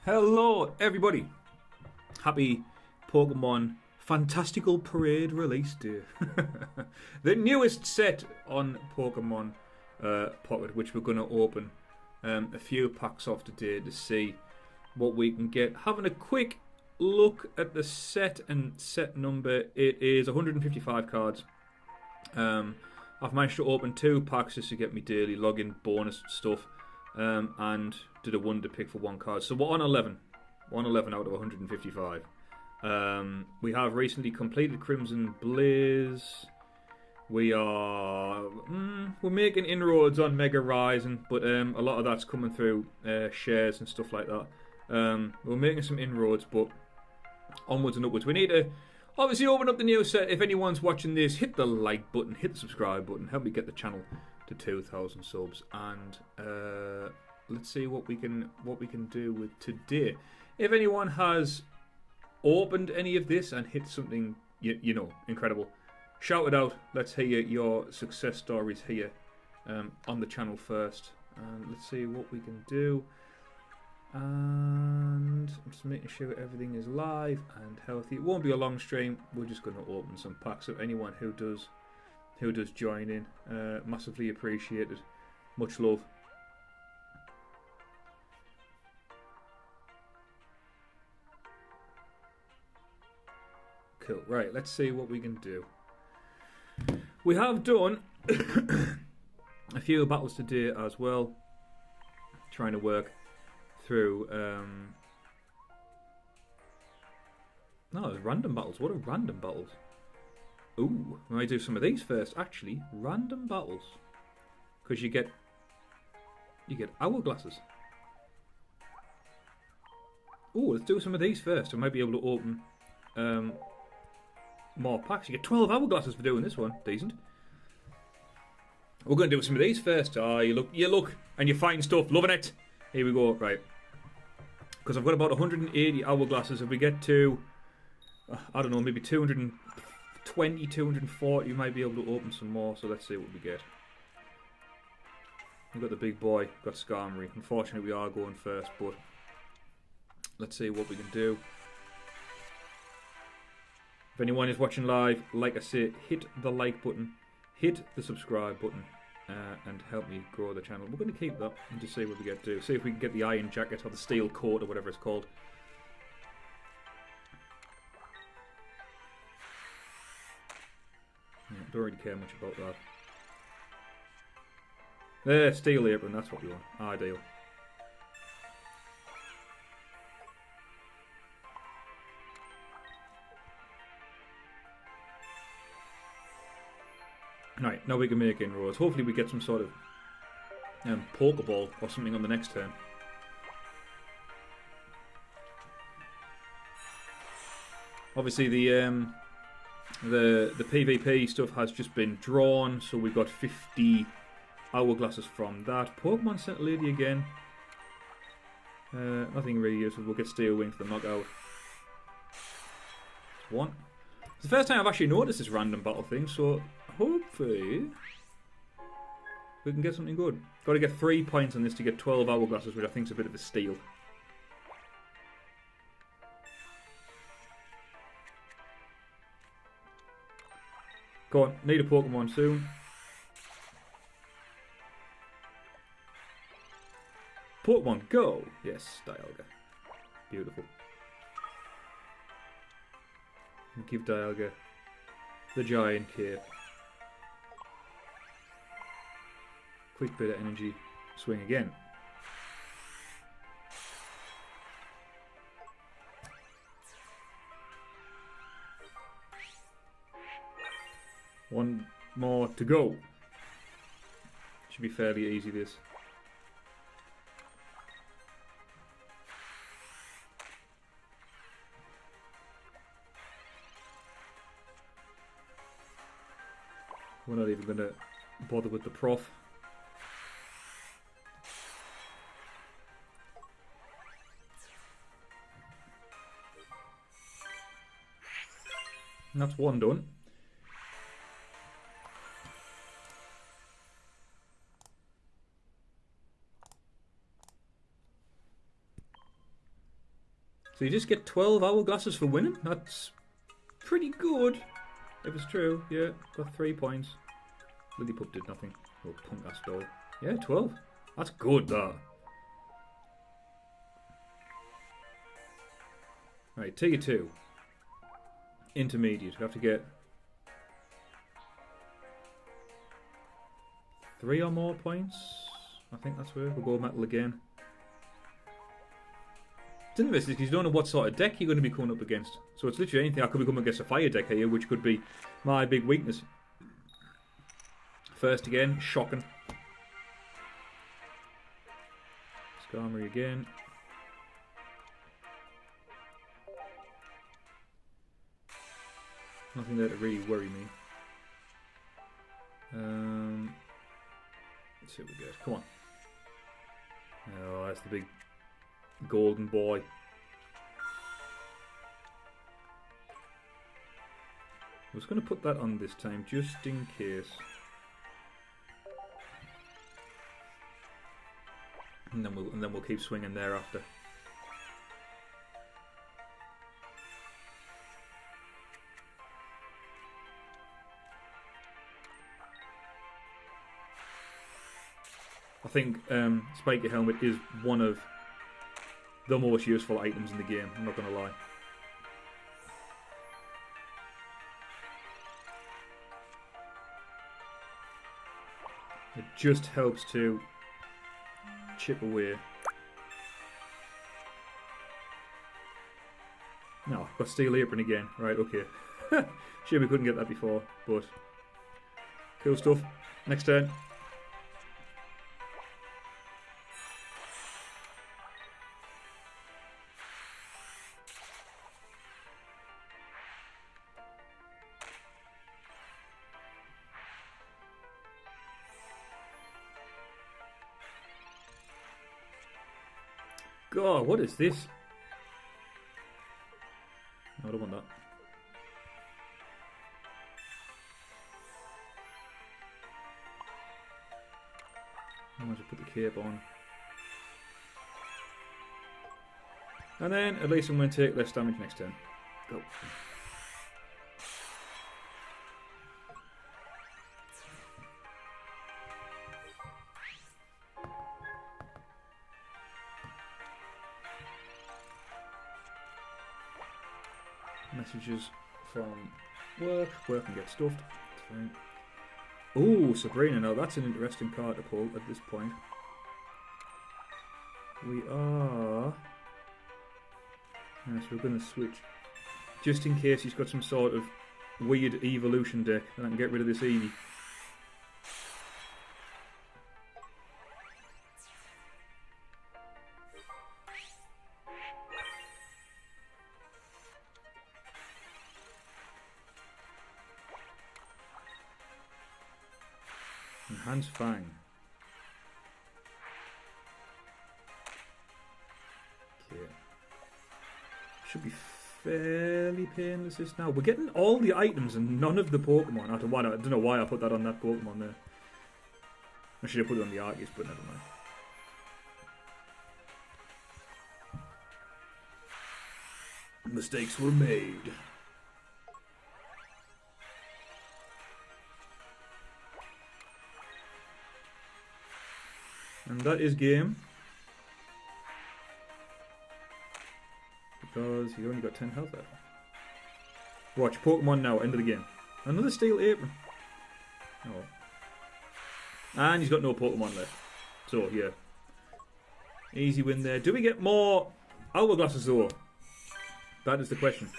Hello, everybody. Happy Pokémon Fantastical Parade release day. The newest set on Pokémon Pocket, which we're going to open a few packs off today to see what we can get. Having a quick look at the set and set number, it is 155 cards. I've managed to open 2 packs just to get me daily login bonus stuff, and did a wonder pick for 1 card. So we're on 11. We're on 11 out of 155. We have recently completed Crimson Blaze. We're making inroads on Mega Rising, but a lot of that's coming through shares and stuff like that. We're making some inroads, but onwards and upwards. We need to obviously open up the new set. If anyone's watching this, hit the like button, hit the subscribe button, help me get the channel to 2,000 subs, and let's see what we can do with today. If anyone has opened any of this and hit something you know incredible, shout it out. Let's hear your success stories here on the channel first, and let's see what we can do. And I'm just making sure everything is live and healthy. It won't be a long stream. We're just going to open some packs. So anyone who does join in, massively appreciated. Much love. Cool. Right, let's see what we can do. We have done a few battles today as well. Trying to work through no, random battles. What are random battles? Ooh, we might do some of these first. Actually, random battles, because you get hourglasses. Ooh, let's do some of these first. I might be able to open more packs. You get 12 hourglasses for doing this one. Decent. We're going to do some of these first. Ah, you look, and you find stuff. Loving it. Here we go. Right. Because I've got about 180 hourglasses. If we get to, I don't know, maybe 220, 240, you might be able to open some more. So let's see what we get. We've got the big boy, got Skarmory. Unfortunately, we are going first, but let's see what we can do. If anyone is watching live, like I say, hit the like button, hit the subscribe button, and help me grow the channel. We're going to keep that and just see what we get to. See if we can get the iron jacket or the steel coat or whatever it's called. Yeah, don't really care much about that. Steel apron, that's what we want. Ideal. Right, now we can make inroads. Hopefully we get some sort of Pokeball or something on the next turn. Obviously the PvP stuff has just been drawn, so we've got 50 hourglasses from that. Pokemon Center Lady again. Nothing really useful. We'll get Steel Wing for the knockout. That's one. It's the first time I've actually noticed this random battle thing, so hopefully we can get something good. Got to get 3 points on this to get 12 hourglasses, which I think is a bit of a steal. Go on, need a Pokemon soon. Pokemon Go! Yes, Dialga. Beautiful. And give Dialga the giant cape. Quick bit of energy. Swing again. One more to go. Should be fairly easy, this. We're not even going to bother with the prof. And that's one done. So you just get 12 hourglasses for winning? That's pretty good. If it's true, yeah. Got 3 points. Lillipup did nothing. Oh, punk ass dog. Yeah, 12. That's good, that. Right, Tier 2. Intermediate. We have to get 3 or more points. I think that's where we'll go metal again. It's interesting because you don't know what sort of deck you're going to be coming up against. So it's literally anything. I could be coming against a fire deck here, which could be my big weakness. First again, shocking. Skarmory again. Nothing there to really worry me. Let's see what we get. Come on. Oh, that's the big golden boy. I was going to put that on this time, just in case. And then we'll keep swinging thereafter. I think Spiky Helmet is one of the most useful items in the game, I'm not going to lie. It just helps to chip away. No, I've got Steel Apron again. Right, okay. Sure we couldn't get that before, but cool stuff. Next turn. God, what is this? No, I don't want that. I might just put the cape on. And then, at least I'm going to take less damage next turn. Go. Messages from work. Work and get stuffed. Oh, Sabrina. Now that's an interesting card to pull at this point. We are. Yes, we're going to switch. Just in case he's got some sort of weird evolution deck, and I can get rid of this Eevee. Enhanced Fang. Okay. Should be fairly painless this now. We're getting all the items and none of the Pokemon. I don't know why I put that on that Pokemon there. I should have put it on the Arceus, but never mind. Mistakes were made. And that is game. Because he only got 10 health left. Watch, Pokemon now, end of the game. Another Steel Apron. Oh. And he's got no Pokemon left. So, yeah. Easy win there. Do we get more Hourglasses though? That is the question.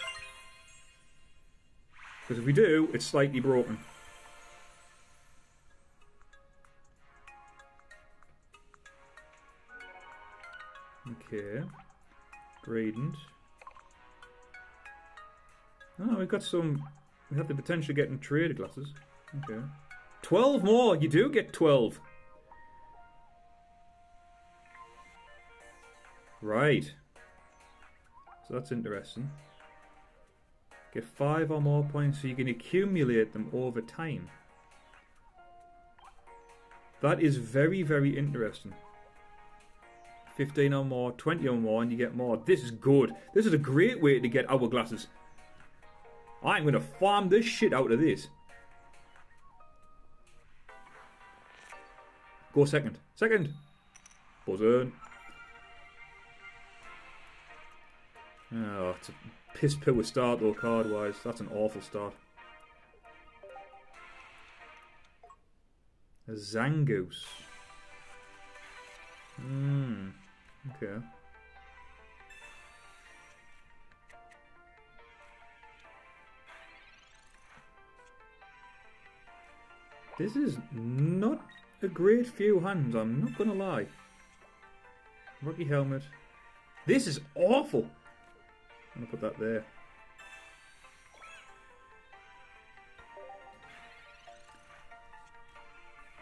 Because if we do, it's slightly broken. Okay. Gradient. Oh, we've got some. We have the potential of getting trade glasses. Okay. 12 more! You do get 12! Right. So that's interesting. Get 5 or more points so you can accumulate them over time. That is very, very interesting. 15 or more, 20 or more, and you get more. This is good. This is a great way to get hourglasses. I'm going to farm this shit out of this. Go second. Second. Buzzer. Oh, it's a piss poor start though, card wise. That's an awful start. A Zangoose. Okay. This is not a great few hands, I'm not gonna lie. Rocky helmet. This is awful. I'm gonna put that there.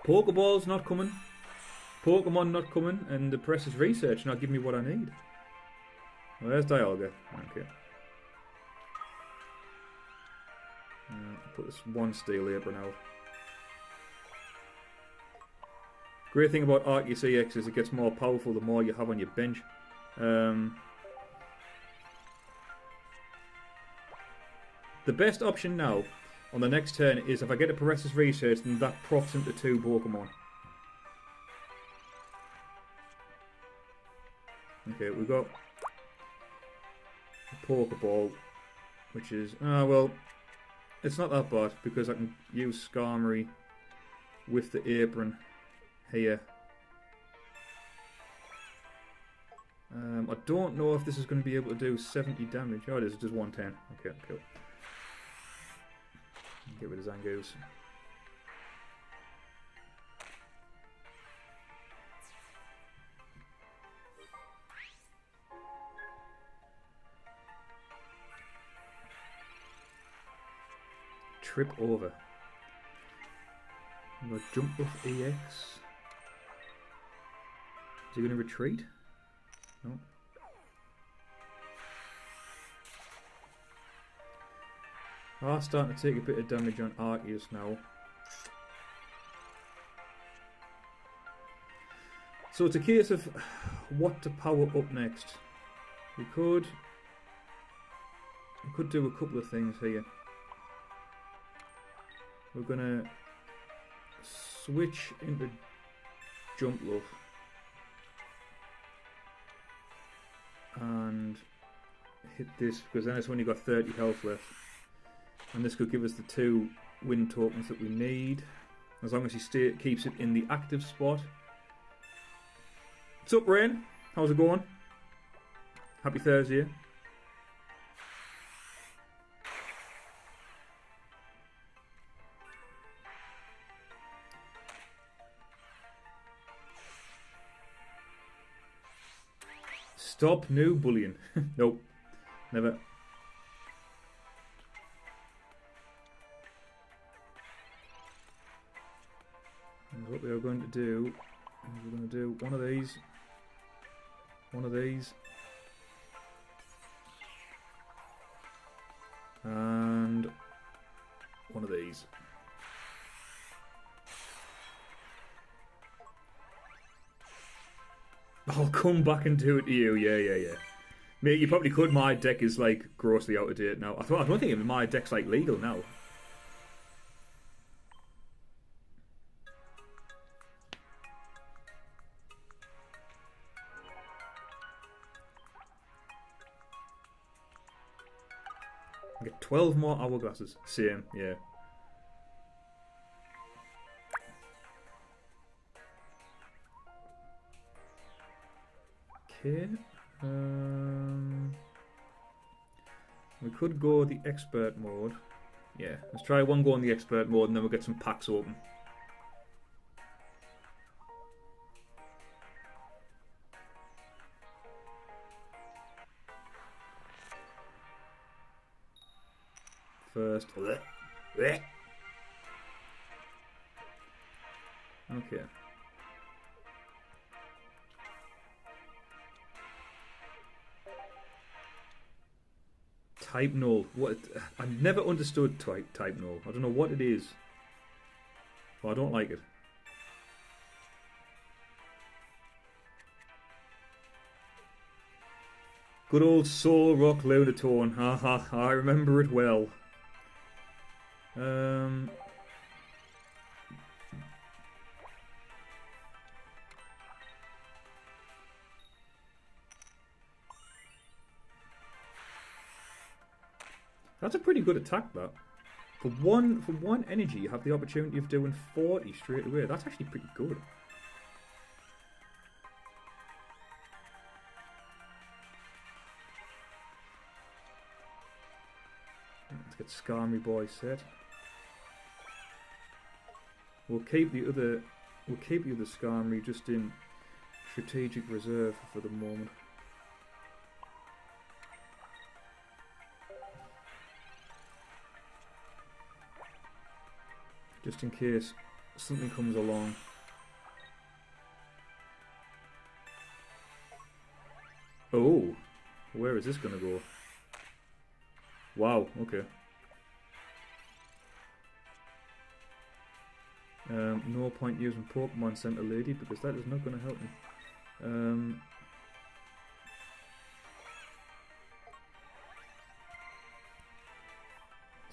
Pokeball's not coming. Pokemon not coming, and the press's research not giving me what I need. Well, there's Dialga. Okay. Put this one steel apron out. Great thing about Arceus EX is it gets more powerful the more you have on your bench. The best option now on the next turn is if I get a Paresis Research, then that profs into 2 Pokemon. Okay, we've got a Pokeball, which is... Ah, well, it's not that bad because I can use Skarmory with the apron here. I don't know if this is going to be able to do 70 damage. Oh, it is just 110. Okay, cool. Get rid of Zangoose. Trip over. I'm going to jump off EX. Is he going to retreat? No. Starting to take a bit of damage on Arceus now. So it's a case of what to power up next. We could do a couple of things here. We're gonna switch into Jump Love and hit this because then it's only got 30 health left. And this could give us the 2 win tokens that we need, as long as he keeps it in the active spot. What's up, Rain? How's it going? Happy Thursday. Stop new bullying. Nope, never. And what we are going to do is we're going to do one of these, and one of these. I'll come back and do it to you. Yeah. Mate, you probably could. My deck is like grossly out of date now. I don't think even my deck's like legal now. I get 12 more hourglasses. Same, yeah. Okay. We could go the expert mode. Yeah, let's try one go in the expert mode and then we'll get some packs open. First. Okay. Type null. What? I never understood type null. I don't know what it is. But I don't like it. Good old Soul Rock Lunatone. Haha, I remember it well. That's a pretty good attack, that. For one energy, you have the opportunity of doing 40 straight away. That's actually pretty good. Let's get Skarmory Boy set. We'll keep the other Skarmory just in strategic reserve for the moment. Just in case something comes along. Oh, where is this gonna go? Wow, okay. No point using Pokemon Center Lady because that is not gonna help me.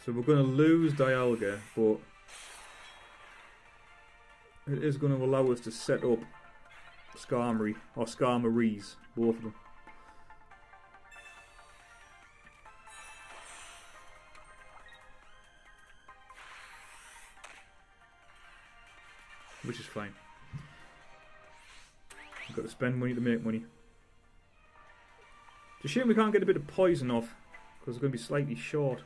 So we're gonna lose Dialga, but it is going to allow us to set up Skarmory, or Skarmories, both of them. Which is fine. We've got to spend money to make money. It's a shame we can't get a bit of poison off, because it's going to be slightly short.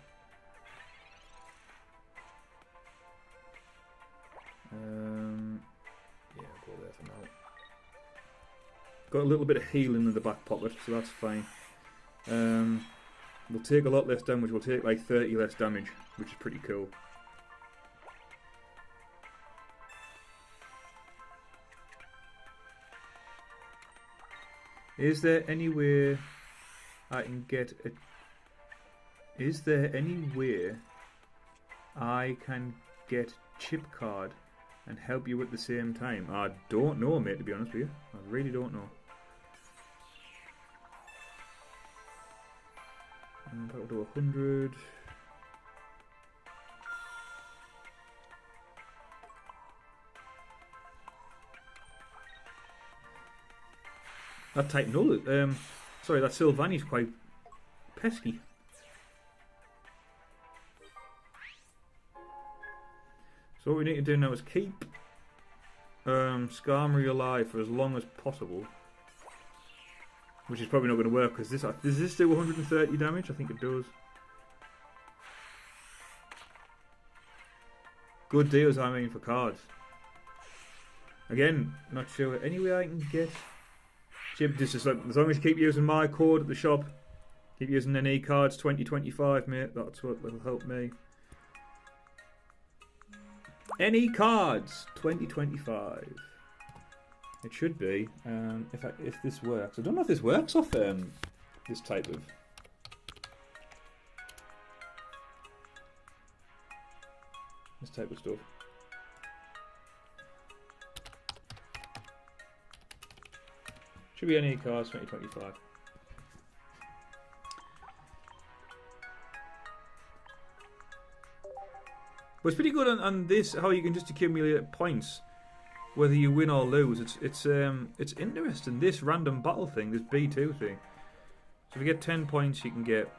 Yeah, I'll go there for now. Got a little bit of healing in the back pocket, so that's fine. We'll take a lot less damage. We'll take like 30 less damage, which is pretty cool. Is there any way I can get a... Is there any way I can get Chip Card and help you at the same time? I don't know, mate, to be honest with you. I really don't know. That'll do 100. That type null, sorry, that Sylvani's quite pesky. So what we need to do now is keep Skarmory alive for as long as possible. Which is probably not going to work, because does this do 130 damage? I think it does. Good deals, I mean, for cards. Again, not sure. Any way I can get Chip, this is like, as long as you keep using my code at the shop, keep using NE cards 2025, mate. That's what will help me. NE cards 2025. It should be. If this works, I don't know if this works off this type of. This type of stuff. Should be NE cards 2025. But it's pretty good on this, how you can just accumulate points, whether you win or lose. It's interesting, this random battle thing, this B2 thing. So if you get 10 points, you can get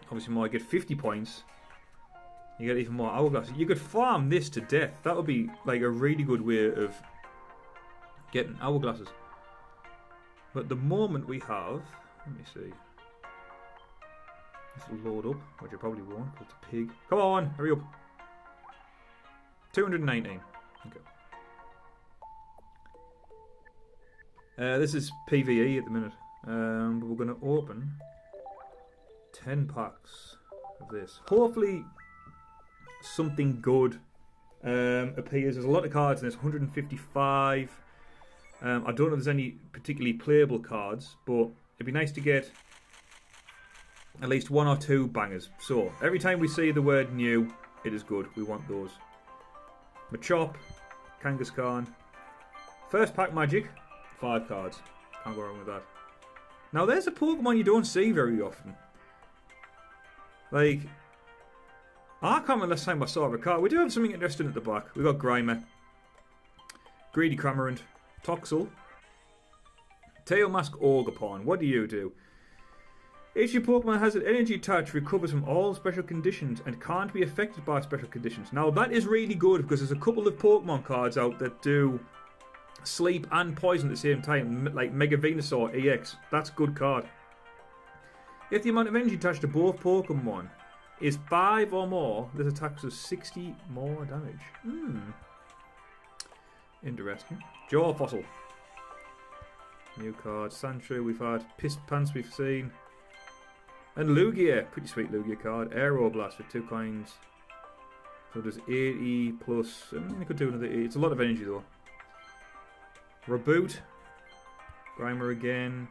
obviously more. You get 50 points, you get even more hourglasses. You could farm this to death. That would be like a really good way of getting hourglasses. But the moment we have, let me see. This will load up, which it probably won't, because it's a pig. Come on, hurry up. 219. Okay. This is PvE at the minute. But we're going to open 10 packs of this. Hopefully something good appears. There's a lot of cards in this, 155. I don't know if there's any particularly playable cards, but it'd be nice to get at least one or two bangers. So every time we see the word new, it is good. We want those. Machop, Kangaskhan. First pack magic, 5 cards. Can't go wrong with that. Now there's a Pokemon you don't see very often. Like, I can't remember last time I saw a card. We do have something interesting at the back. We've got Grimer, Greedy Cramorant, Toxel, Tailmask Ogerpon. What do you do? Each your Pokemon has an energy attached, recovers from all special conditions, and can't be affected by special conditions. Now that is really good because there's a couple of Pokemon cards out that do sleep and poison at the same time, like Mega Venusaur EX. That's a good card. If the amount of energy attached to both Pokemon is 5 or more, this attack does 60 more damage. Interesting. Jaw Fossil. New card. Sandshrew we've had. Pissed Pants we've seen. And Lugia. Pretty sweet Lugia card. Aeroblast with 2 coins. So there's 80 plus... I mean, I could do another 80. It's a lot of energy though. Reboot. Grimer again.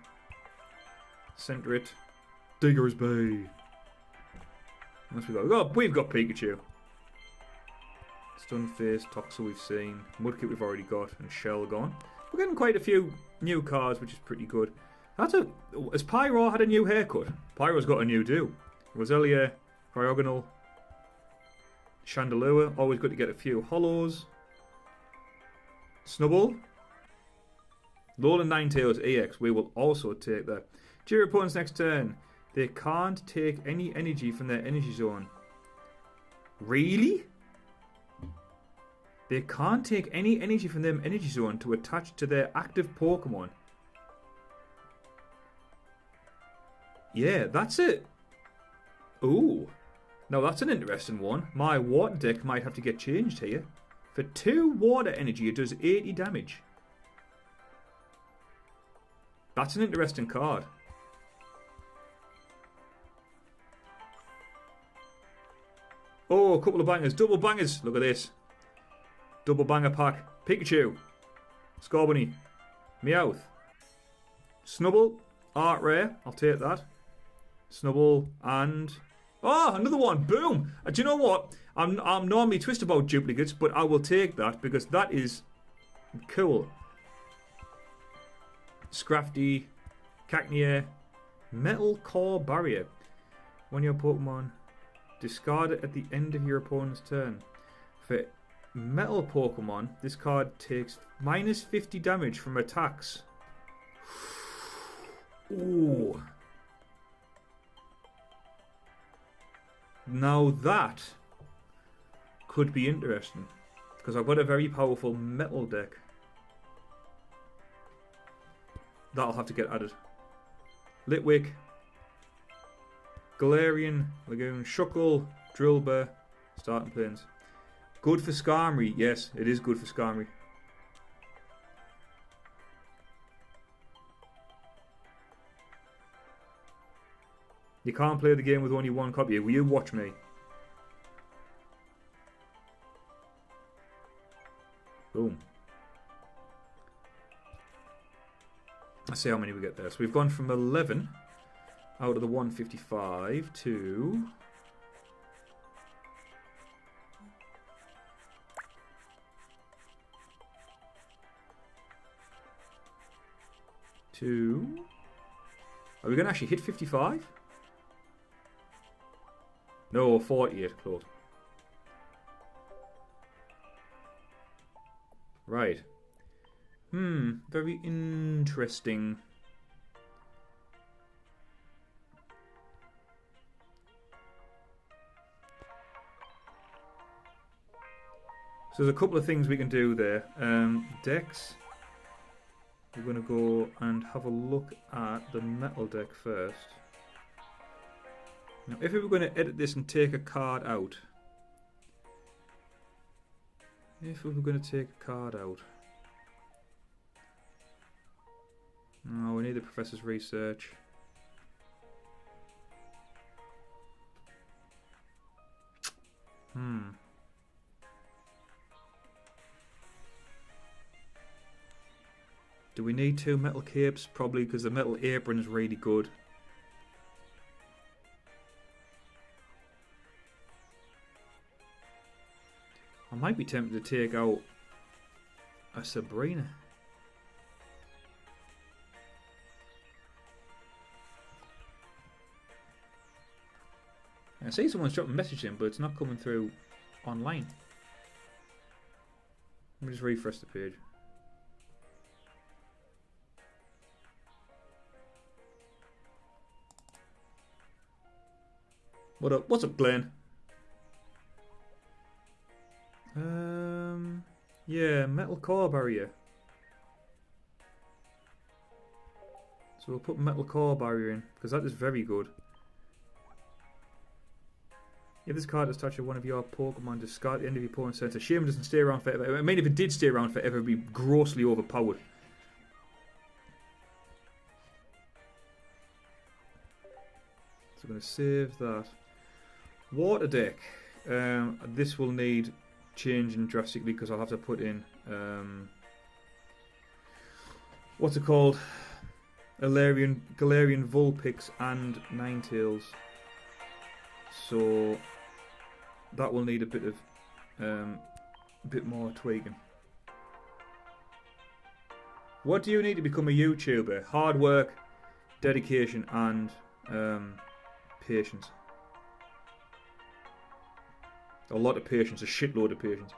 Centrit. Digger's Bay. We've got Pikachu. Stunfisk, Toxel we've seen. Mudkip we've already got. And Shell gone. We're getting quite a few new cards, which is pretty good. Has Pyro had a new haircut? Pyro's got a new do. Roselia, Cryogonal, Chandelure. Always good to get a few Hollows. Snubbull. Alolan Ninetales EX. We will also take that. During your opponent's next turn, they can't take any energy from their energy zone. Really? They can't take any energy from their energy zone to attach to their active Pokemon. Yeah, that's it. Ooh. Now that's an interesting one. My water deck might have to get changed here. For 2 water energy, it does 80 damage. That's an interesting card. Oh, a couple of bangers. Double bangers. Look at this. Double banger pack. Pikachu. Scorbunny. Meowth. Snubbull. Art Rare. I'll take that. Snubbull and... Oh, another one. Boom. Do you know what? I'm normally twist about duplicates, but I will take that because that is cool. Scrafty. Cacnea. Metal Core Barrier. When your Pokemon... discard it at the end of your opponent's turn. For Metal Pokemon, this card takes minus 50 damage from attacks. Ooh. Now that could be interesting. Because I've got a very powerful metal deck. That'll have to get added. Litwick. Galarian, Lagoon, Shuckle, Drillbur, starting planes. Good for Skarmory. Yes, it is good for Skarmory. You can't play the game with only one copy. Will you watch me? Boom. Let's see how many we get there. So we've gone from 11... out of the 155 to... Are we going to actually hit 55? No, 48, close. Right. Very interesting. So there's a couple of things we can do there. Decks. We're going to go and have a look at the metal deck first. Now, if we were going to edit this and take a card out. If we were going to take a card out. No, we need the professor's research. Do we need 2 metal capes? Probably, because the metal apron is really good. I might be tempted to take out a Sabrina. I see someone's dropped a message in, but it's not coming through online. Let me just refresh the page. What up? What's up, Glenn? Yeah, metal core barrier. So we'll put metal core barrier in, because that is very good. If this card is touched one of your Pokemon, discard at the end of your opponent's turn. It's a shame it doesn't stay around forever. I mean, if it did stay around forever, it would be grossly overpowered. So I'm going to save that. Water deck. This will need changing drastically because I'll have to put in what's it called? Galarian Vulpix and Ninetales. So that will need a bit more tweaking. What do you need to become a YouTuber? Hard work, dedication, and patience. A lot of patience, a shitload of patience.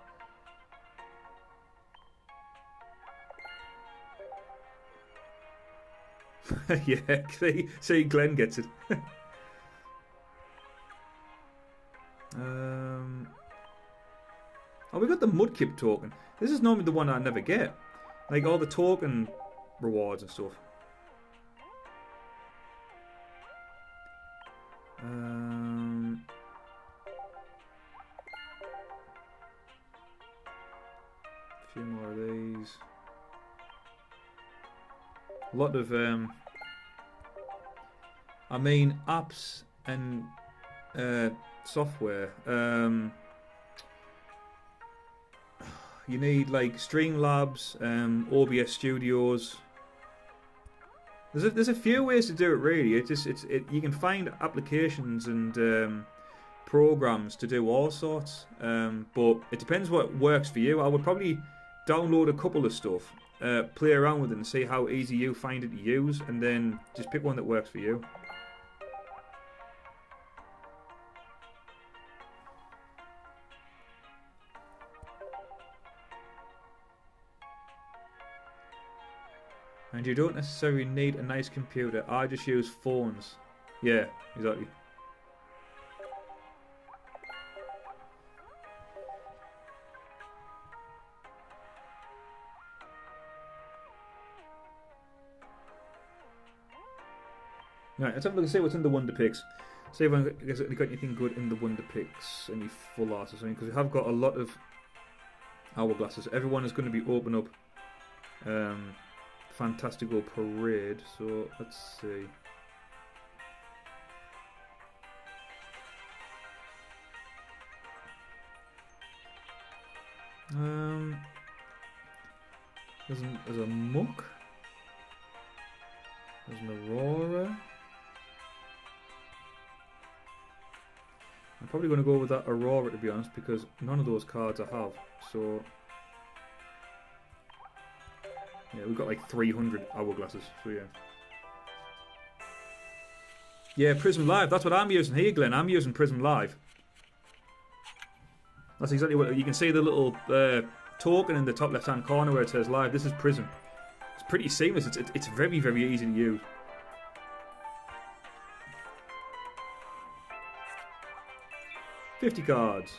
Yeah, see, Glenn gets it. Oh, we got the Mudkip token. This is normally the one I never get. Like all the token rewards and stuff. A few more of these. A lot of I mean apps and software. You need like Streamlabs, OBS Studios. There's a few ways to do it really. You can find applications and programs to do all sorts. But it depends what works for you. I would probably download a couple of stuff, play around with it and see how easy you find it to use, and then just pick one that works for you. And you don't necessarily need a nice computer. I just use phones. Yeah, exactly. Right, let's have a look and see what's in the Wonder Picks. See if I got anything good in the Wonder Picks. Any full arts or something. Because we have got a lot of hourglasses. Everyone is going to be open up Fantastical Parade, so let's see. There's a Muck. There's an Aurora. I'm probably going to go with that Aurora to be honest, because none of those cards I have, so. Yeah, we've got like 300 hourglasses, so yeah. Yeah, Prism Live, that's what I'm using here, Glenn. I'm using Prism Live. That's exactly what, you can see the little token in the top left hand corner where it says Live. This is Prism. It's pretty seamless, it's very, very easy to use. $50 cards.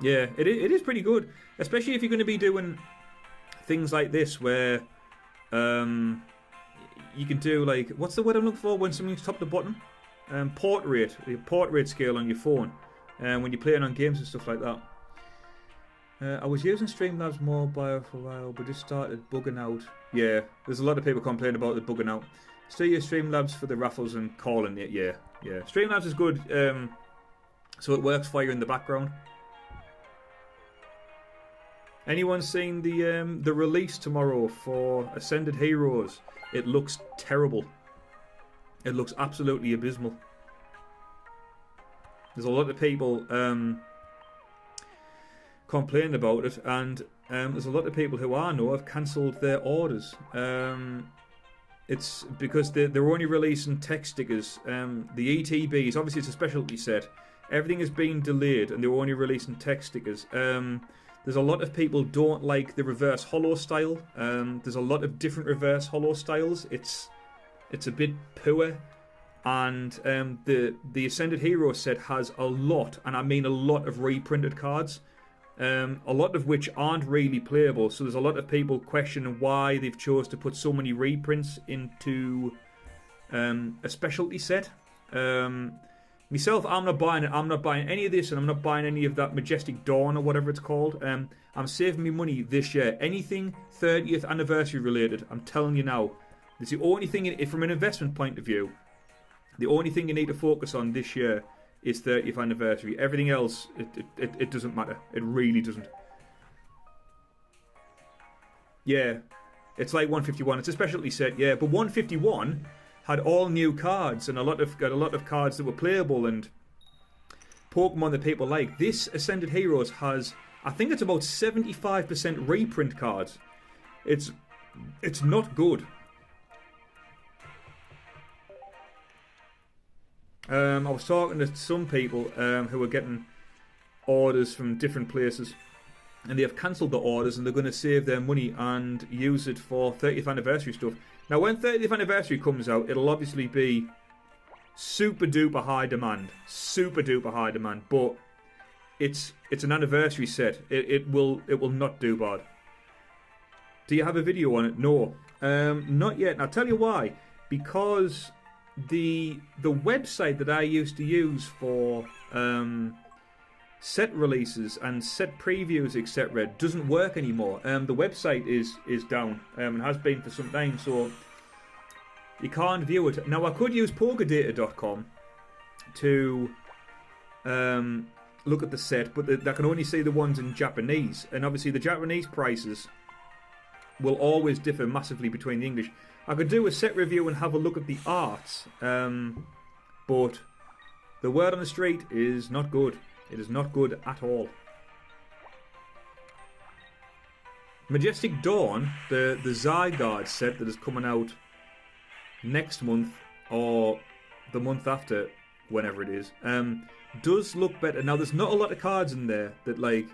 Yeah, it is pretty good, especially if you're going to be doing things like this where you can do like, what's the word I'm looking for when something's top to bottom? Portrait, the portrait scale on your phone, when you're playing on games and stuff like that. I was using Streamlabs Mobile for a while, but just started bugging out. Yeah, there's a lot of people complaining about the bugging out. Still use Streamlabs for the raffles and calling it. Yeah. Streamlabs is good, so it works for you in the background. Anyone seen the release tomorrow for Ascended Heroes? It looks terrible. It looks absolutely abysmal. There's a lot of people complaining about it, and there's a lot of people who I know have cancelled their orders. It's because they're only releasing text stickers. The ETBs, obviously it's a specialty set. Everything has been delayed, and they're only releasing text stickers. There's a lot of people don't like the reverse holo style. There's a lot of different reverse holo styles. It's a bit poor. And the Ascended Hero set has a lot, and I mean a lot of reprinted cards. A lot of which aren't really playable. So there's a lot of people questioning why they've chose to put so many reprints into a specialty set. Myself, I'm not buying it. I'm not buying any of this, and I'm not buying any of that Majestic Dawn or whatever it's called. I'm saving me money this year. Anything 30th anniversary related, I'm telling you now. It's the only thing, from an investment point of view, the only thing you need to focus on this year is 30th anniversary. Everything else, it doesn't matter. It really doesn't. Yeah, it's like 151. It's a specialty set, yeah. But 151 had all new cards and got a lot of cards that were playable and Pokemon that people like. This Ascended Heroes has, I think it's about 75% reprint cards. It's not good. I was talking to some people who were getting orders from different places, and they have cancelled the orders, and they're going to save their money and use it for 30th anniversary stuff. Now, when 30th anniversary comes out, it'll obviously be super duper high demand, but it's an anniversary set. It will not do bad. Do you have a video on it? No, not yet. And I'll tell you why. Because the website that I used to use for set releases and set previews, etc., doesn't work anymore. The website is down and has been for some time, so you can't view it. Now, I could use PokeData.com to look at the set, but I can only see the ones in Japanese, and obviously the Japanese prices will always differ massively between the English. I could do a set review and have a look at the art, but the word on the street is not good. It is not good at all. Majestic Dawn, the Zygarde set that is coming out next month or the month after, whenever it is, does look better. Now, there's not a lot of cards in there that like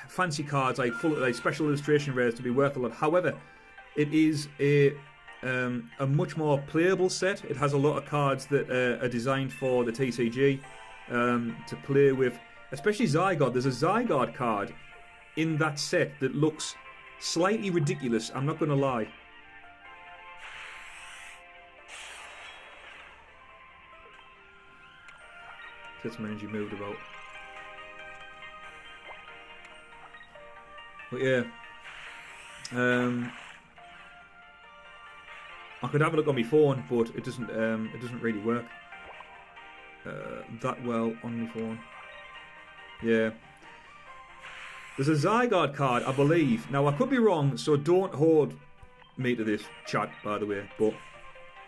fancy cards, like full like special illustration rares to be worth a lot. However, it is a much more playable set. It has a lot of cards that are designed for the TCG to play with, especially Zygarde. There's a Zygarde card in that set that looks slightly ridiculous, I'm not going to lie. Get some energy moved about. But yeah, I could have a look on my phone, but it doesn't really work that well on my phone. Yeah, there's a Zygarde card, I believe. Now, I could be wrong, so don't hold me to this, chat, by the way. But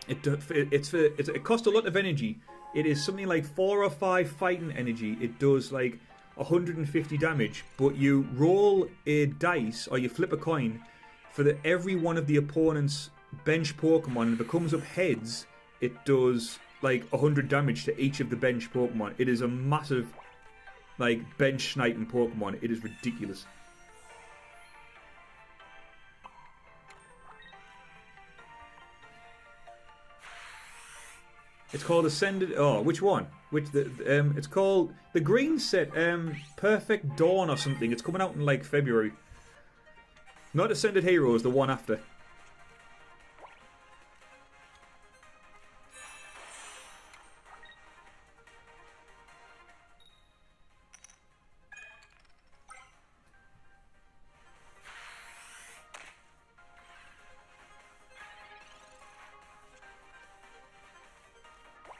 it costs a lot of energy. It is something like 4 or 5 fighting energy. It does like 150 damage, but you roll a dice or you flip a coin for every one of the opponent's bench Pokemon, and if it comes up heads, it does like 100 damage to each of the bench Pokemon. It is a massive like bench sniping Pokemon. It is ridiculous. It's called Ascended. Oh, which one? It's called the green set. Perfect Dawn or something. It's coming out in like February. Not Ascended Heroes, the one after.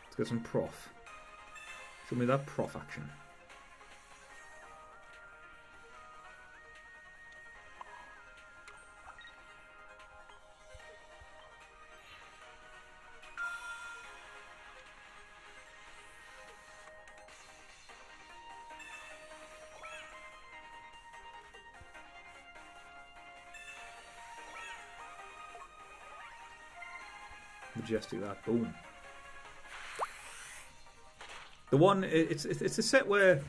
Let's get some prof. Show me that prof action. Majestic that. Boom. The one, it's a set where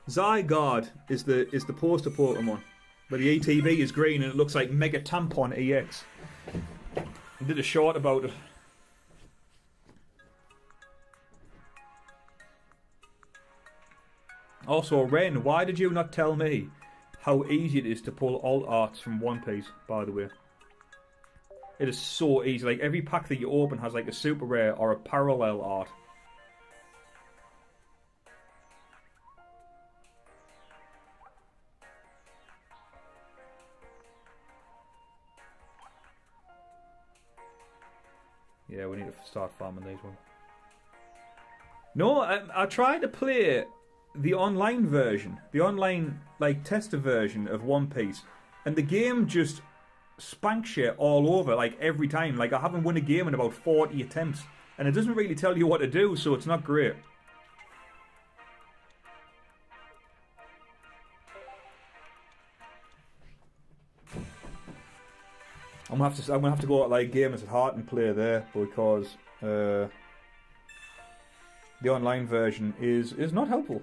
Zygarde is the poster Pokemon, but the ETB is green and it looks like Mega Tampon EX. I did a short about it. Also, Ren, why did you not tell me how easy it is to pull alt arts from One Piece, by the way? It is so easy. Like, every pack that you open has like a super rare or a parallel art. Yeah, we need to start farming these ones. No, I tried to play the online version, the online like tester version of One Piece, and the game just spanks you all over like every time. Like, I haven't won a game in about 40 attempts, and it doesn't really tell you what to do, so it's not great. I'm gonna have to go at like GamersAtHart and play there, because the online version is not helpful.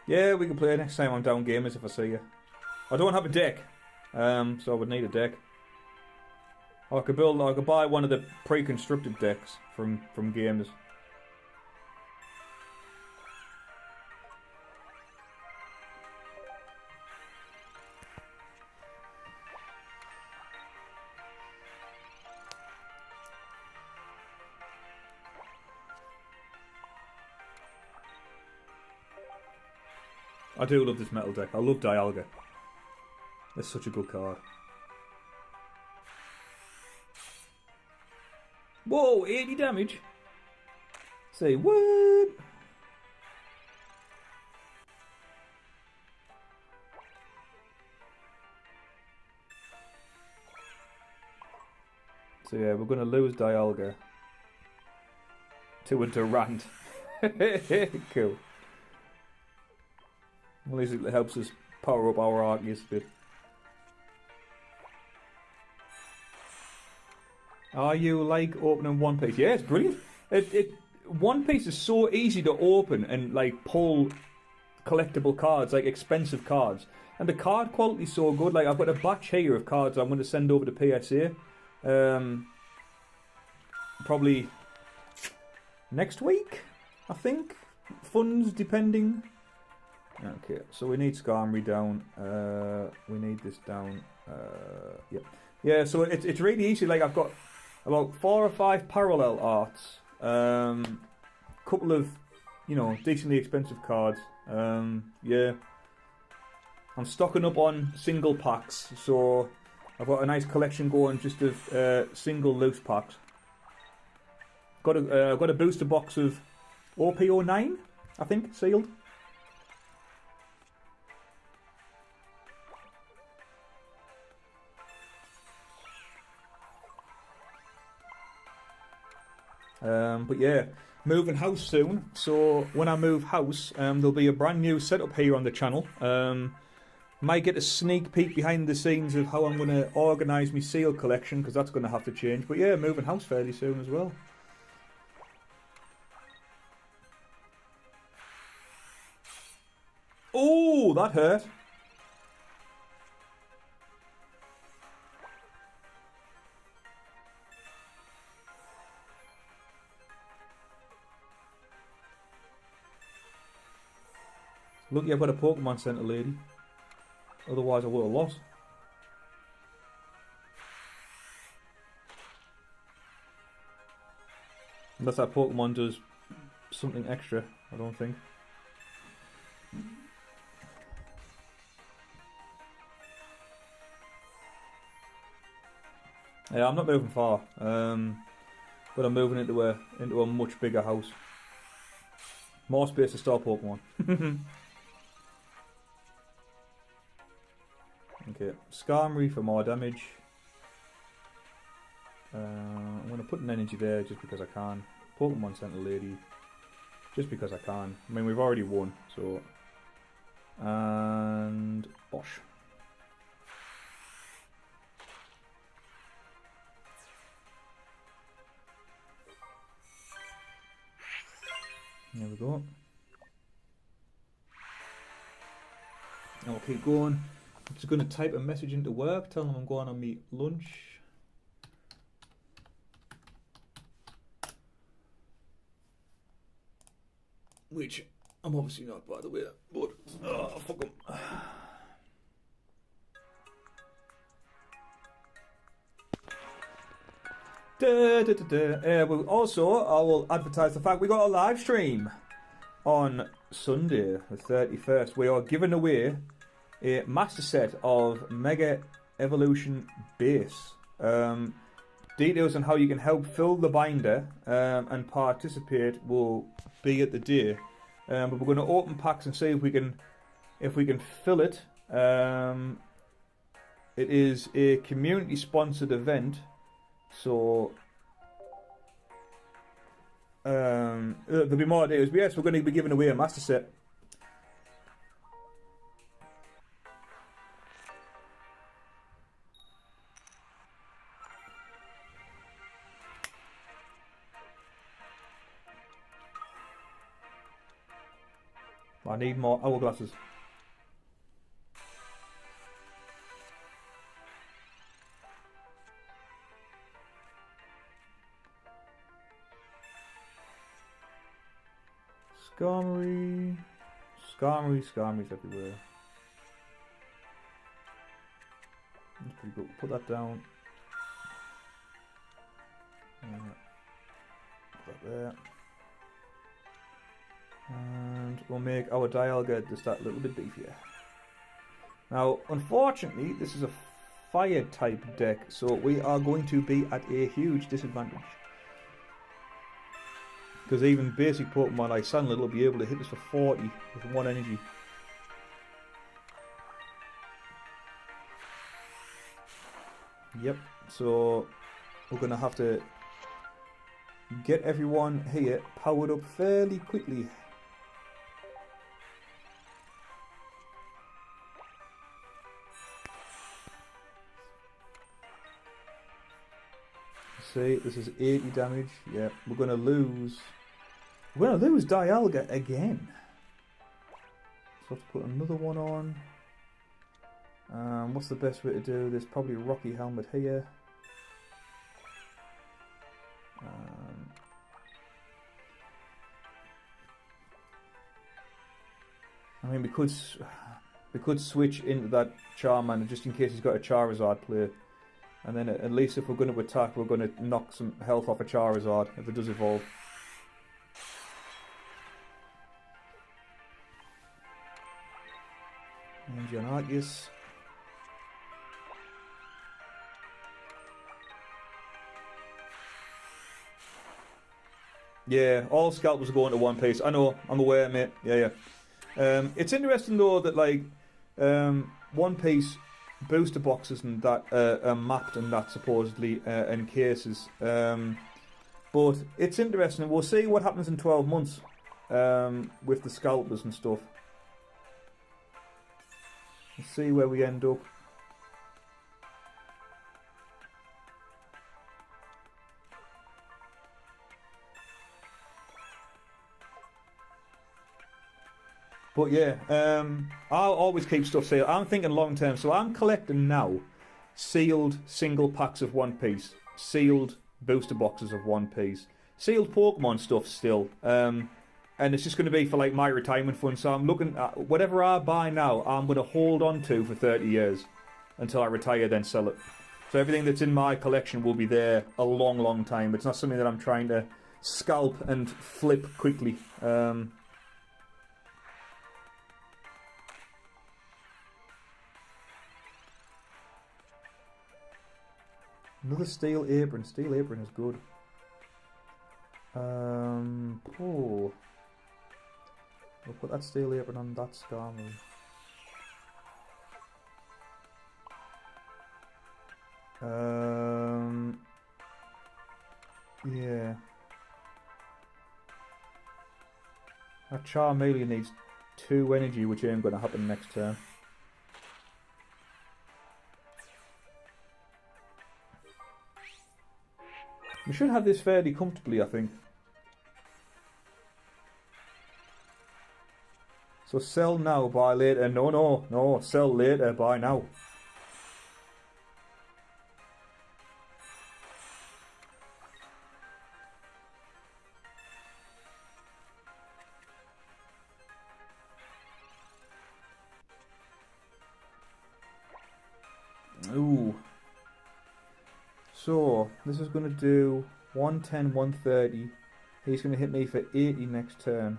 Yeah, we can play next time I'm down Gamers if I see you. I don't have a deck, so I would need a deck. I could buy one of the pre-constructed decks from Gamers. I do love this metal deck. I love Dialga. It's such a good card. Whoa, 80 damage. Say what? So yeah, we're going to lose Dialga to a Durant. Cool. At least it helps us power up our Arceus a bit. Are you like opening One Piece? Yeah, it's brilliant. One Piece is so easy to open and like pull collectible cards, like expensive cards, and the card quality is so good. Like, I've got a batch here of cards I'm going to send over to PSA. Probably next week, I think. Funds depending. Okay, so we need Skarmory down. We need this down. Yeah. So it's really easy. Like, I've got about 4 or 5 parallel arts. Couple of, decently expensive cards. Yeah. I'm stocking up on single packs, so I've got a nice collection going just of single loose packs. Got a booster box of OP09, I think, sealed. But yeah, moving house soon. So when I move house, there'll be a brand new setup here on the channel. Might get a sneak peek behind the scenes of how I'm going to organise my seal collection, because that's going to have to change. But yeah, moving house fairly soon as well. Oh, that hurt. Lucky I've got a Pokemon Center, lady. Otherwise I would have lost. Unless that Pokemon does something extra, I don't think. Yeah, I'm not moving far, but I'm moving into a much bigger house. More space to store Pokemon. Okay, Skarmory for more damage. I'm going to put an energy there just because I can. Pokemon Center Lady, just because I can. I mean, we've already won, so... And... Bosh. There we go. And we'll keep going. I'm just going to type a message into work, tell them I'm going on me lunch. Which I'm obviously not, by the way, but fuck 'em. Well, also, I will advertise the fact we got a live stream on Sunday, the 31st. We are giving away a master set of Mega Evolution Base. Details on how you can help fill the binder and participate will be at the day. But we're going to open packs and see if we can fill it. It is a community sponsored event, so there'll be more details. But yes, we're going to be giving away a master set. I need more hourglasses. Skarmory's everywhere. That's pretty good. Put that down. Put that there. And we'll make our Dialga just that little bit beefier. Now, unfortunately, this is a fire type deck, so we are going to be at a huge disadvantage. Because even basic Pokemon like Sandlit will be able to hit us for 40 with 1 energy. Yep, so we're going to have to get everyone here powered up fairly quickly. See, this is 80 damage. Yeah, we're going to lose. We're going to lose Dialga again. So I have to put another one on. What's the best way to do this? Probably a Rocky Helmet here. I mean, we could switch into that Charmander just in case he's got a Charizard play. And then at least if we're going to attack, we're going to knock some health off a Charizard if it does evolve. And Gianarchus. Yeah, all scalpers are going to One Piece. I know, I'm aware, mate. Yeah. It's interesting though that like One Piece booster boxes and that are mapped and that supposedly in cases. But it's interesting. We'll see what happens in 12 months with the scalpers and stuff. Let's see where we end up. But yeah, I'll always keep stuff sealed. I'm thinking long term, so I'm collecting now sealed single packs of One Piece, sealed booster boxes of One Piece, sealed Pokemon stuff still, and it's just going to be for like my retirement fund. So I'm looking at whatever I buy now, I'm going to hold on to for 30 years until I retire, then sell it. So everything that's in my collection will be there a long, long time. It's not something that I'm trying to scalp and flip quickly. Another steel apron. Steel apron is good. We'll put that steel apron on that Skarmory. Yeah. That Charmeleon needs 2 energy, which ain't going to happen next turn. We should have this fairly comfortably, I think. So sell now, buy later. No. Sell later, buy now. Ooh. So, this is going to do 110, 130. He's going to hit me for 80 next turn.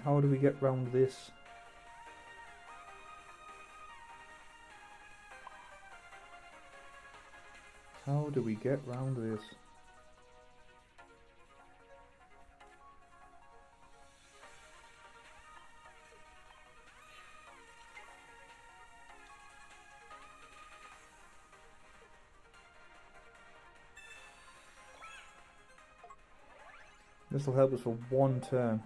How do we get round this? How do we get round this? This will help us for 1 turn.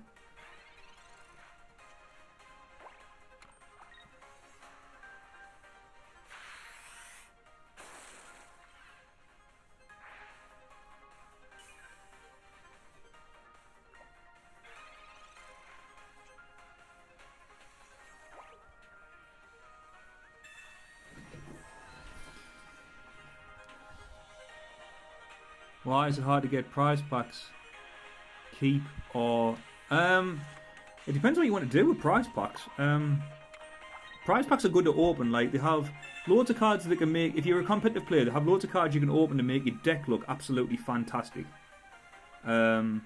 Why is it hard to get prize packs? Keep or... it depends what you want to do with prize packs. Prize packs are good to open. Like, they have loads of cards that can make... If you're a competitive player, they have loads of cards you can open to make your deck look absolutely fantastic. You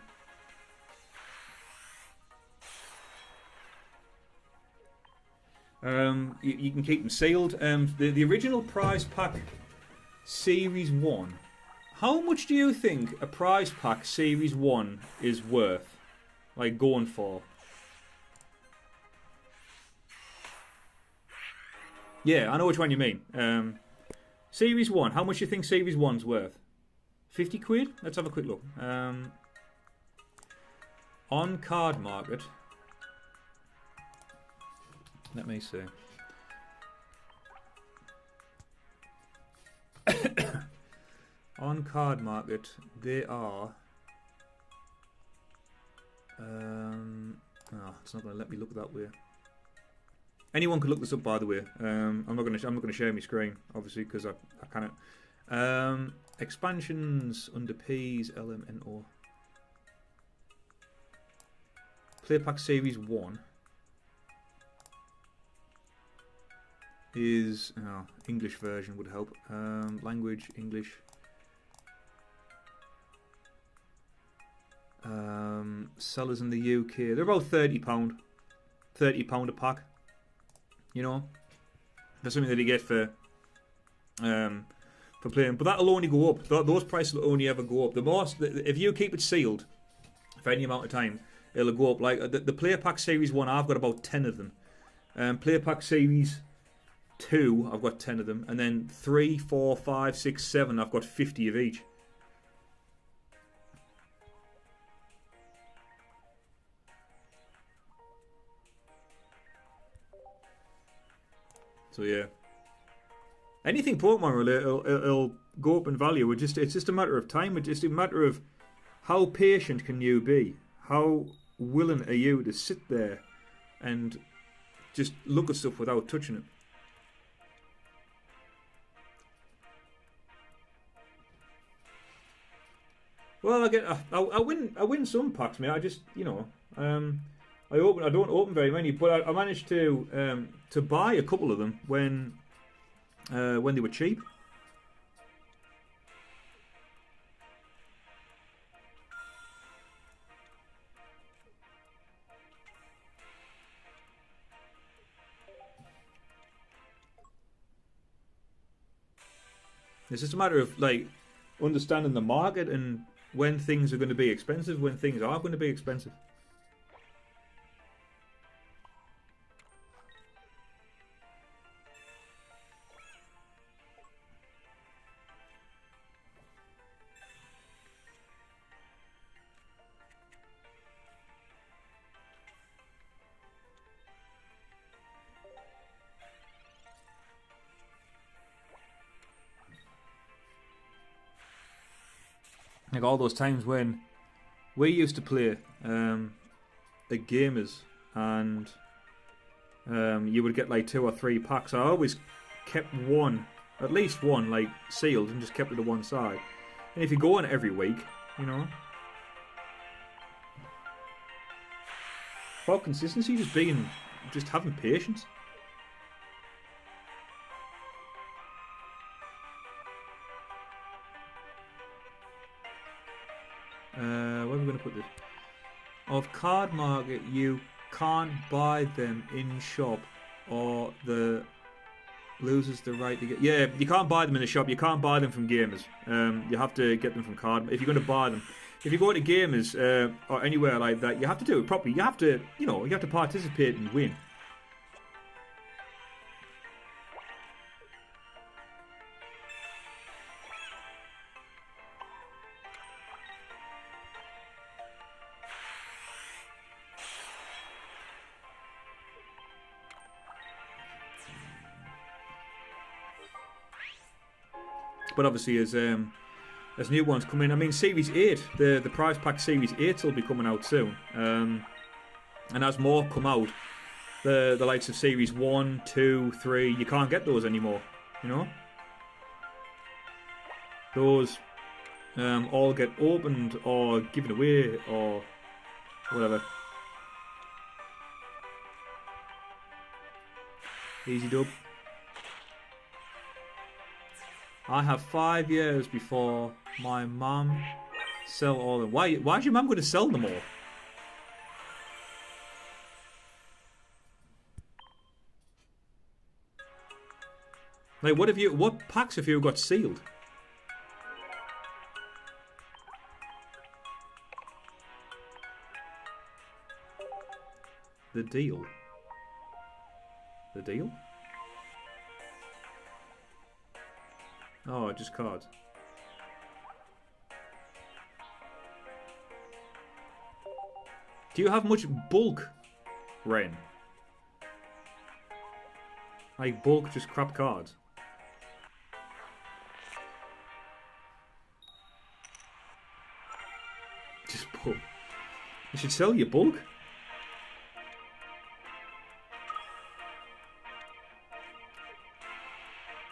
can keep them sealed. The original prize pack Series 1... How much do you think a prize pack Series 1 is worth? Like, going for? Yeah, I know which one you mean. Series 1, how much do you think Series 1's worth? 50 quid? Let's have a quick look. On Card Market. Let me see. On Card Market, they are... it's not going to let me look that way. Anyone can look this up, by the way. I'm not going to share my screen, obviously, because I cannot. Expansions under P's, LM, and O. Player Pack Series 1 is English version would help. Language English. Sellers in the UK, they're about £30. £30 a pack. You know, that's something that you get for playing, but that'll only go up. Those prices will only ever go up. The most, if you keep it sealed for any amount of time, it'll go up. Like the Player Pack Series 1, I've got about 10 of them. Player Pack Series 2, I've got 10 of them, and then 3, 4, 5, 6, 7, I've got 50 of each. So yeah, anything Pokemon related, it'll go up in value. It's just a matter of time. It's just a matter of how patient can you be. How willing are you to sit there and just look at stuff without touching it. Well, I win some packs, man. I just I don't open very many, but I managed to buy a couple of them when they were cheap. It's just a matter of like understanding the market and when things are going to be expensive, when things are going to be expensive. Like all those times when we used to play at Gamers, and you would get like 2 or 3 packs. I always kept one, at least one, like sealed, and just kept it to one side. And if you go on every week, you know, about consistency, just having patience. Where are we going to put this? Of Card Market, you can't buy them in shop, or the loses the right to get. Yeah, you can't buy them in the shop. You can't buy them from Gamers. You have to get them from Card. If you're going to buy them, if you go to Gamers or anywhere like that, you have to do it properly. You have to, you know, you have to participate and win. But obviously, as new ones come in, I mean, Series 8, the prize pack Series 8 will be coming out soon. And as more come out, the likes of Series 1, 2, 3, you can't get those anymore, you know? Those all get opened or given away or whatever. Easy dub. I have 5 years before my mum sell all of them. Why is your mum going to sell them all? Like, what packs have you got sealed? The deal. The deal? Oh, just cards. Do you have much bulk, Ren? Like bulk, just crap cards? Just bulk. You should sell your bulk.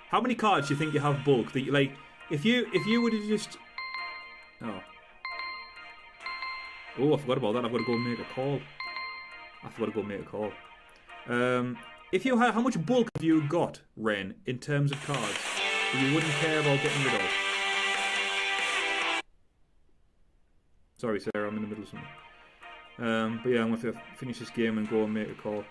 How many cards do you think you have bulk that you like? If you would have just oh, I forgot about that. I've got to go make a call. If you had, how much bulk have you got, Ren, in terms of cards that you wouldn't care about getting rid of? Sorry, Sarah, I'm in the middle of something. But yeah, I'm going to finish this game and go and make a call.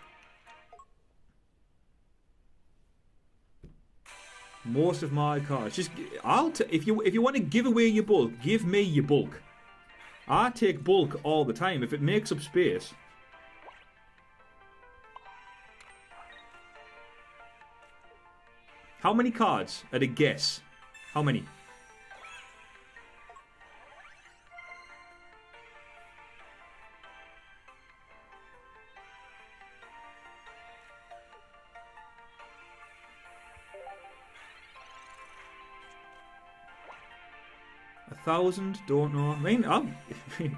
Most of my cards, just if you want to give away your bulk, give me your bulk. I take bulk all the time if it makes up space. How many cards at a guess? How many? A 1,000? Don't know. I mean,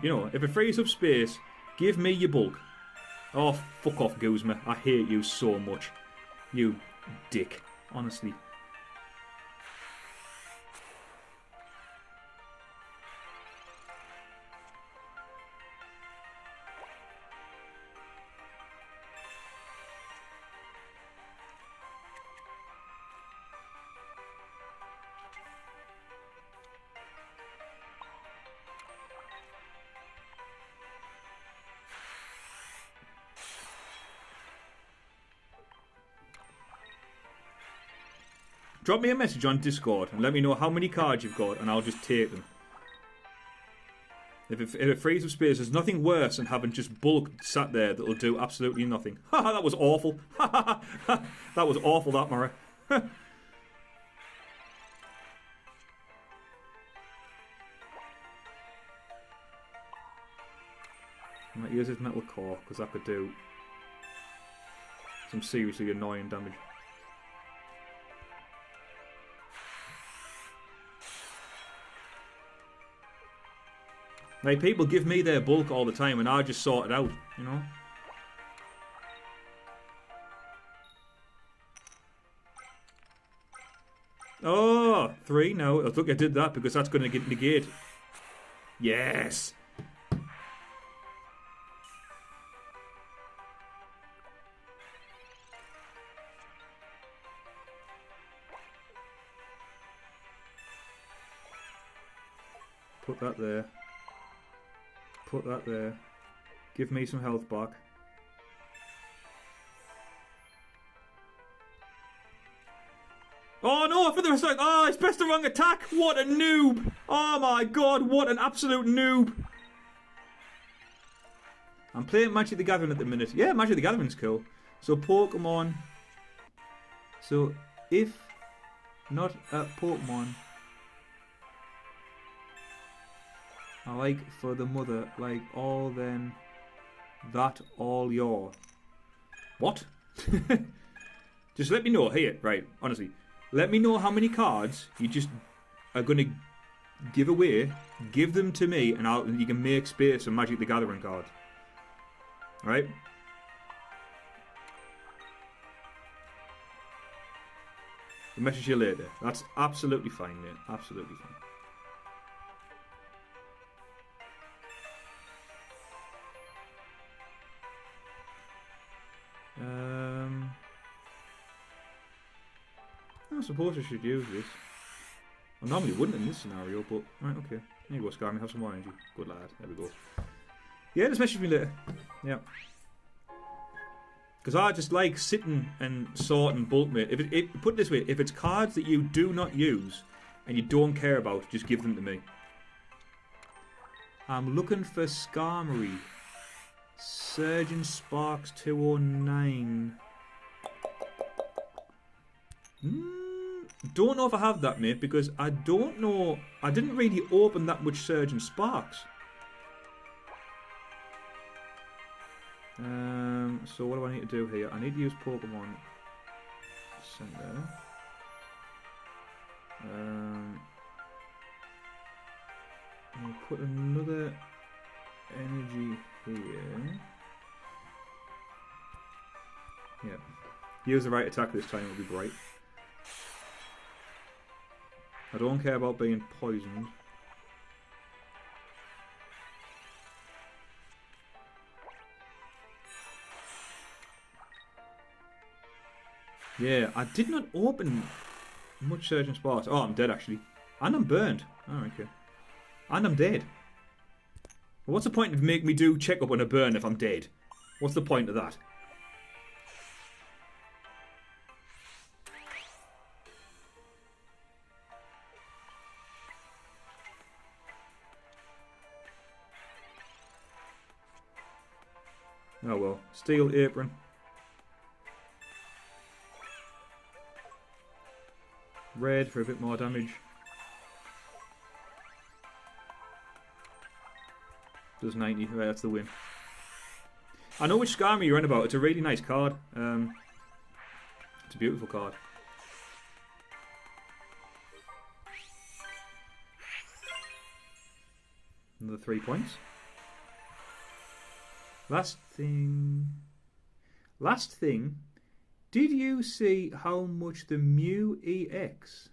you know, if it frees up space, give me your bulk. Oh, fuck off, Guzma. I hate you so much. You dick. Honestly. Drop me a message on Discord and let me know how many cards you've got, and I'll just take them. If it frees up space, there's nothing worse than having just bulk sat there that'll do absolutely nothing. Haha, that was awful. That was awful, that, Murray. I might use his metal core, because that could do some seriously annoying damage. Like, people give me their bulk all the time and I just sort it out, you know? Oh, 3? No. Look, I did that because that's going to get negate. Yes! Put that there. Put that there. Give me some health back. Oh no, for the rest of oh, it's pressed the wrong attack! What a noob! Oh my god, what an absolute noob! I'm playing Magic the Gathering at the minute. Yeah, Magic the Gathering's cool. So Pokemon. So if not a Pokemon, I like for the mother, like all then that all your. What? Just let me know here, right, honestly. Let me know how many cards you just are going to give away. Give them to me, and you can make space for Magic the Gathering cards. Right? I'll message you later. That's absolutely fine, mate. Absolutely fine. I suppose I should use this. I normally wouldn't in this scenario, but right, okay. There you go, Scarmy, have some more energy. Good lad. There we go. Yeah, just message me later. Yeah. Because I just like sitting and sorting bulk, mate. Put it this way, if it's cards that you do not use and you don't care about, just give them to me. I'm looking for Skarmory. Surgeon Sparks 209. Don't know if I have that, mate, because I don't know. I didn't really open that much Surgeon Sparks. So what do I need to do here? I need to use Pokemon Center. I'll put another energy here. Yeah. Use the right attack this time, it'll be bright. I don't care about being poisoned. Yeah, I did not open much Surgeon Sparks. Oh, I'm dead actually. And I'm burned. Oh, okay. And I'm dead. What's the point of making me do checkup on a burn if I'm dead? What's the point of that? Oh well. Steel apron. Red for a bit more damage. Does 90. Right, that's the win. I know which Skarmory you're on about. It's a really nice card. It's a beautiful card. Another 3 points. Last thing. Did you see how much the Mew EX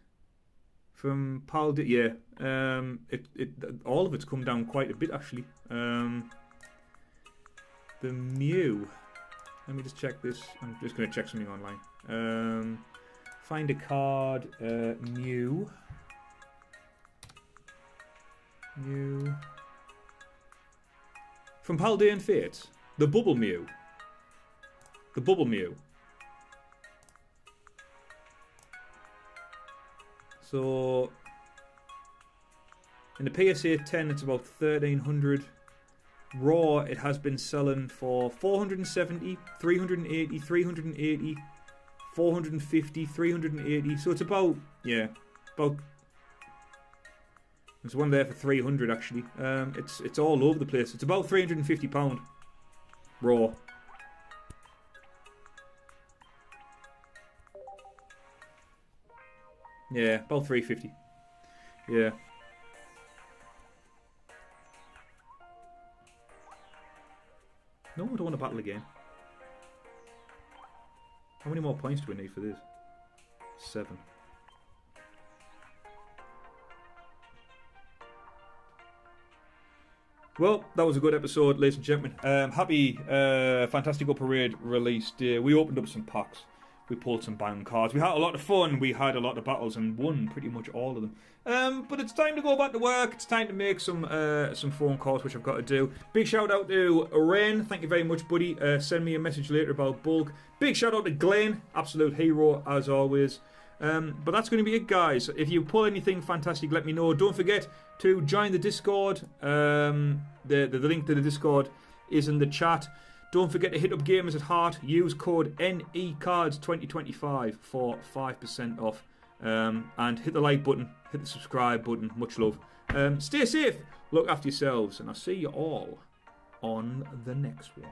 from Pal did? Yeah, all of it's come down quite a bit actually. The Mew. Let me just check this. I'm just going to check something online. Find a card. Mew. From Paldean Fates. The Bubble Mew. The Bubble Mew. So, in the PSA 10, it's about 1300. Raw, it has been selling for 470, 380, 380, 450, 380. So it's about, yeah, about. There's one there for 300 actually. It's all over the place. It's about £350 raw. Yeah, about 350. Yeah. No, I don't want to battle again. How many more points do we need for this? 7. Well, that was a good episode, ladies and gentlemen. Happy Fantastical Parade release day. We opened up some packs. We pulled some bound cards. We had a lot of fun. We had a lot of battles and won pretty much all of them. But it's time to go back to work. It's time to make some phone calls, which I've got to do. Big shout out to Ren. Thank you very much, buddy. Send me a message later about bulk. Big shout out to Glenn. Absolute hero, as always. But that's going to be it, guys. If you pull anything fantastic, let me know. Don't forget to join the Discord. The link to the Discord is in the chat. Don't forget to hit up GamersAtHart. Use code NECards2025 for 5% off. And hit the like button. Hit the subscribe button. Much love. Stay safe. Look after yourselves. And I'll see you all on the next one.